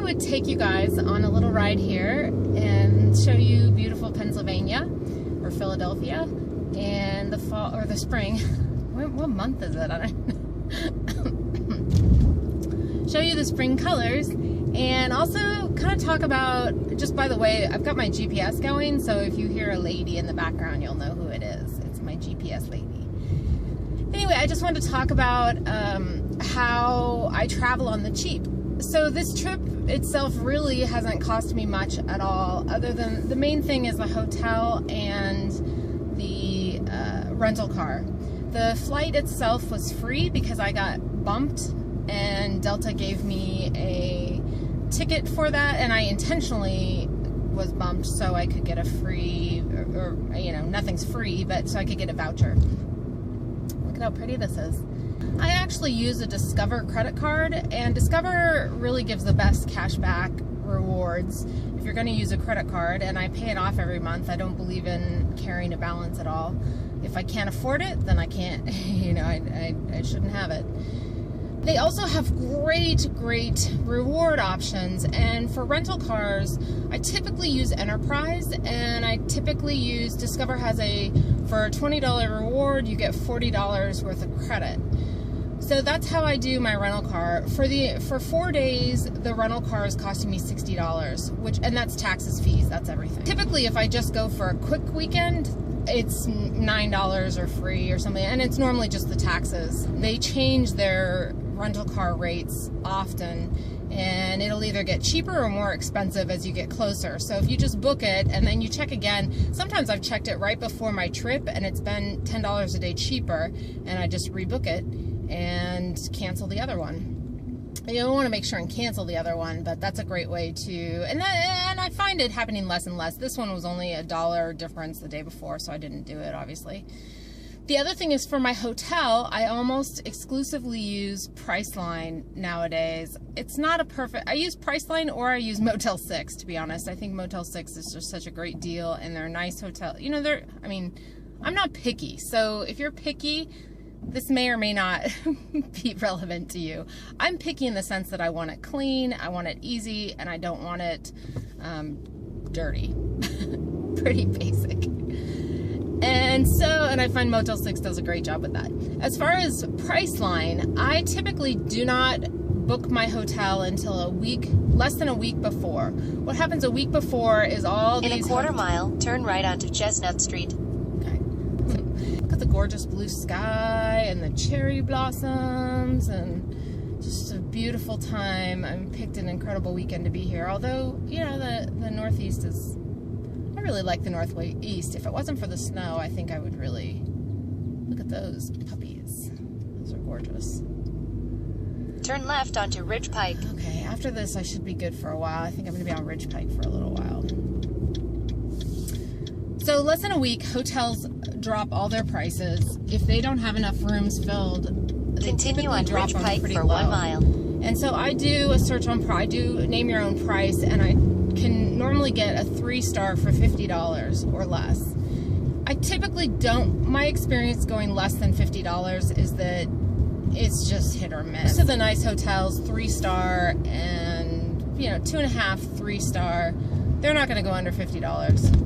would take you guys on a little ride here and show you beautiful Pennsylvania or Philadelphia in the fall or the spring. What month is it? I don't know. Show you the spring colors and also kind of talk about, just by the way, I've got my GPS going, so if you hear a lady in the background, you'll know who it is. It's my GPS lady. Anyway, I just wanted to talk about how I travel on the cheap. So this trip itself really hasn't cost me much at all, other than the main thing is the hotel and the rental car. The flight itself was free because I got bumped and Delta gave me a ticket for that, and I intentionally was bumped so I could get a free, or you know, nothing's free, but so I could get a voucher. Look at how pretty this is. I actually use a Discover credit card, and Discover really gives the best cash back rewards if you're going to use a credit card, and I pay it off every month. I don't believe in carrying a balance at all. If I can't afford it, then I can't, you know, I shouldn't have it. They also have great reward options, and for rental cars, I typically use Enterprise, and I typically use, Discover has for a $20 reward, you get $40 worth of credit. So that's how I do my rental car. For 4 days, the rental car is costing me $60, and that's taxes, fees, that's everything. Typically, if I just go for a quick weekend, it's $9 or free or something, and it's normally just the taxes. They change their rental car rates often, and it'll either get cheaper or more expensive as you get closer. So if you just book it and then you check again, sometimes I've checked it right before my trip and it's been $10 a day cheaper, and I just rebook it and cancel the other one. You don't want to make sure and cancel the other one, but that's a great way to, and I find it happening less and less. This one was only $1 difference the day before, so I didn't do it, obviously. The other thing is, for my hotel, I almost exclusively use Priceline nowadays. It's not a perfect, I use Priceline or I use Motel 6, to be honest. I think Motel 6 is just such a great deal, and they're a nice hotel. You know, I'm not picky, so if you're picky, this may or may not be relevant to you. I'm picky in the sense that I want it clean, I want it easy, and I don't want it dirty. Pretty basic. And I find Motel 6 does a great job with that. As far as Priceline, I typically do not book my hotel until less than a week before. What happens a week before is all these... In a quarter mile, turn right onto Chestnut Street. Okay. Look at the gorgeous blue sky and the cherry blossoms and just a beautiful time. I picked an incredible weekend to be here. Although, you know, the Northeast is... I really like the Northeast. If it wasn't for the snow, I think I would really... Look at those puppies. Those are gorgeous. Turn left onto Ridge Pike. Okay, after this I should be good for a while. I think I'm going to be on Ridge Pike for a little while. So less than a week, hotels drop all their prices. If they don't have enough rooms filled, they continue on drop Ridge them Pike pretty for low. 1 mile. And so I do a search on price. I do name your own price, and I can normally get a 3-star for $50 or less. I typically don't, my experience going less than $50 is that it's just hit or miss. Most of the nice hotels, 3-star and, you know, 2.5, 3-star, they're not going to go under $50.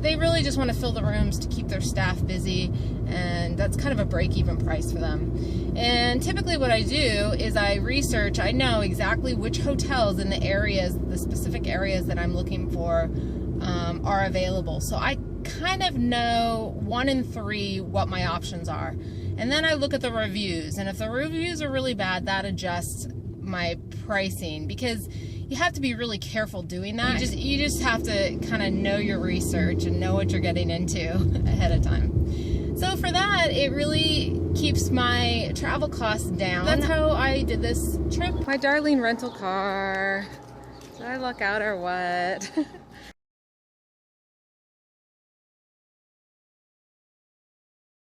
They really just want to fill the rooms to keep their staff busy, and that's kind of a break-even price for them. And typically what I do is I research, I know exactly which hotels in the areas, the specific areas that I'm looking for are available. So I kind of know 1 in 3 what my options are. And then I look at the reviews, and if the reviews are really bad, that adjusts my pricing, because you have to be really careful doing that. You just have to kind of know your research and know what you're getting into ahead of time. So for that, it really keeps my travel costs down. That's how I did this trip. My darling rental car. Did I luck out or what?